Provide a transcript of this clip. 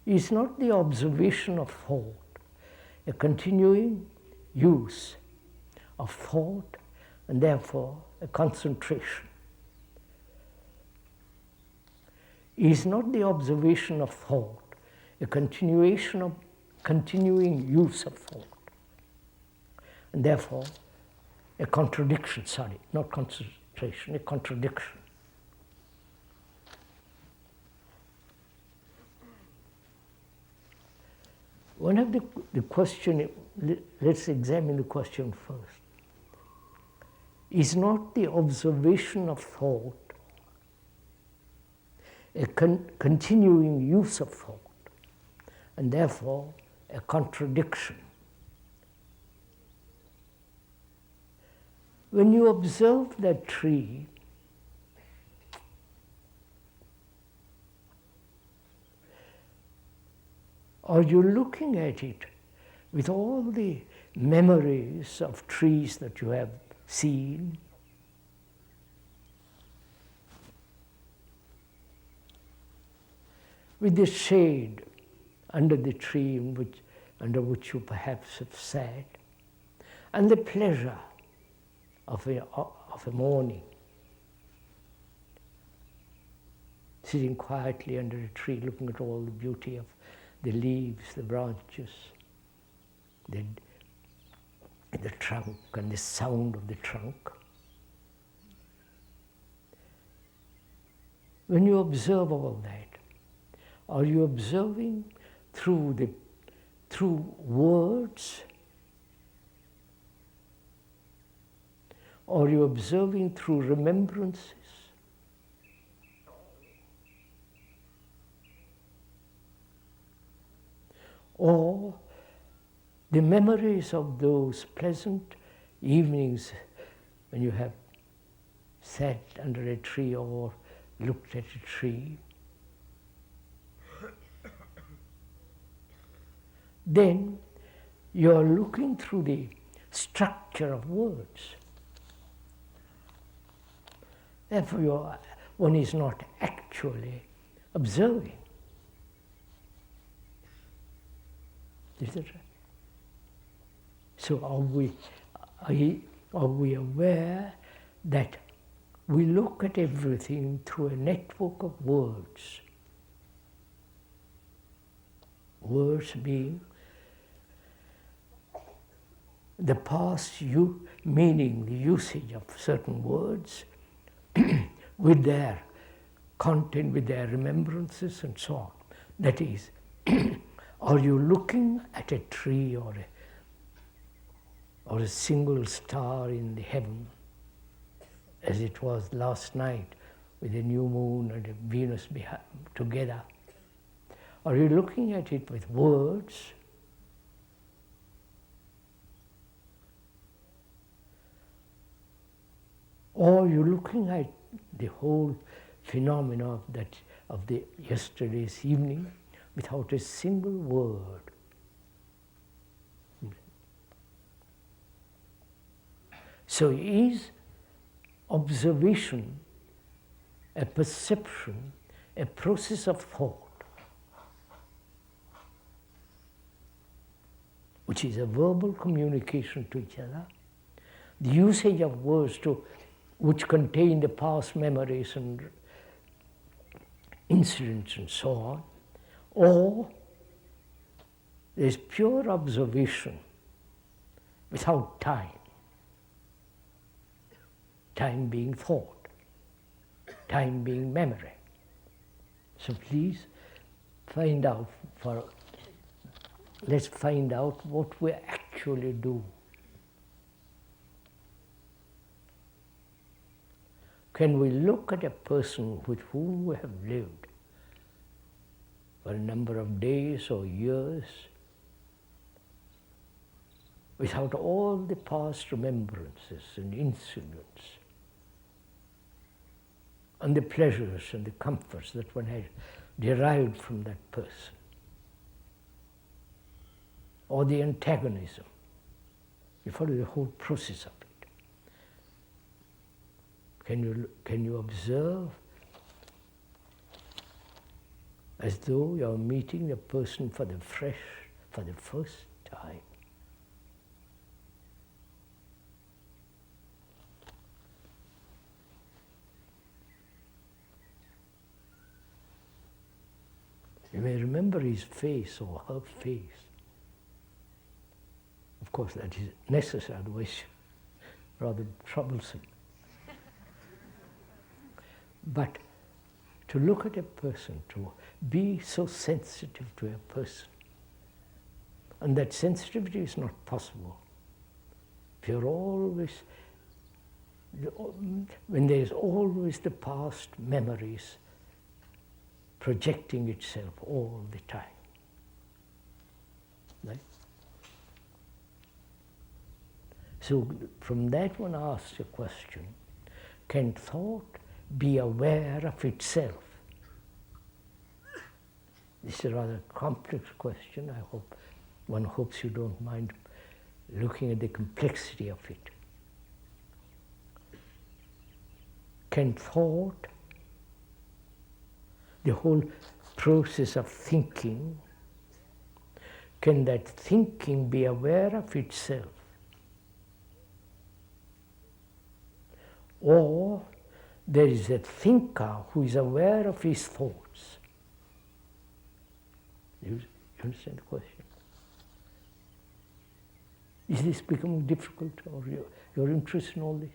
Is not the observation of thought a continuing use of thought and therefore a concentration? Is not the observation of thought a continuation of continuing use of thought and therefore a contradiction, not concentration, a contradiction? One of the question, let's examine the question first. Is not the observation of thought a continuing use of thought and therefore a contradiction? When you observe that tree, are you looking at it with all the memories of trees that you have seen? With the shade under the tree under which you perhaps have sat, and the pleasure of a morning, sitting quietly under a tree, looking at all the beauty of the leaves, the branches, the trunk, and the sound of the trunk. When you observe all that, are you observing through words? Or are you observing through remembrances? Or the memories of those pleasant evenings when you have sat under a tree or looked at a tree? Then you are looking through the structure of words. Therefore, one is not actually observing. Is that right? So are we aware that we look at everything through a network of words? Words being the past meaning, the usage of certain words with their content, with their remembrances and so on. That is, are you looking at a tree or a single star in the heaven, as it was last night with a new moon and a Venus together? Are you looking at it with words? Or are you looking at the whole phenomena of the yesterday's evening without a single word? So is observation, a perception, a process of thought, which is a verbal communication to each other, the usage of words which contain the past memories and incidents and so on, or there is pure observation without time, time being thought, time being memory. So please let's find out what we actually do. Can we look at a person with whom we have lived for a number of days or years without all the past remembrances and incidents and the pleasures and the comforts that one has derived from that person, or the antagonism? You follow the whole process of it. Can you observe as though you are meeting a person for the first time. You may remember his face or her face. Of course, that is necessary, otherwise rather troublesome. But to look at a person, to be so sensitive to a person, and that sensitivity is not possible if you're always, when there's always the past memories projecting itself all the time. Right? So from that one asks a question, can thought be aware of itself? This is a rather complex question. One hopes you don't mind looking at the complexity of it. Can thought, the whole process of thinking, can that thinking be aware of itself? Or there is a thinker who is aware of his thoughts. You understand the question? Is this becoming difficult, or your interest in all this?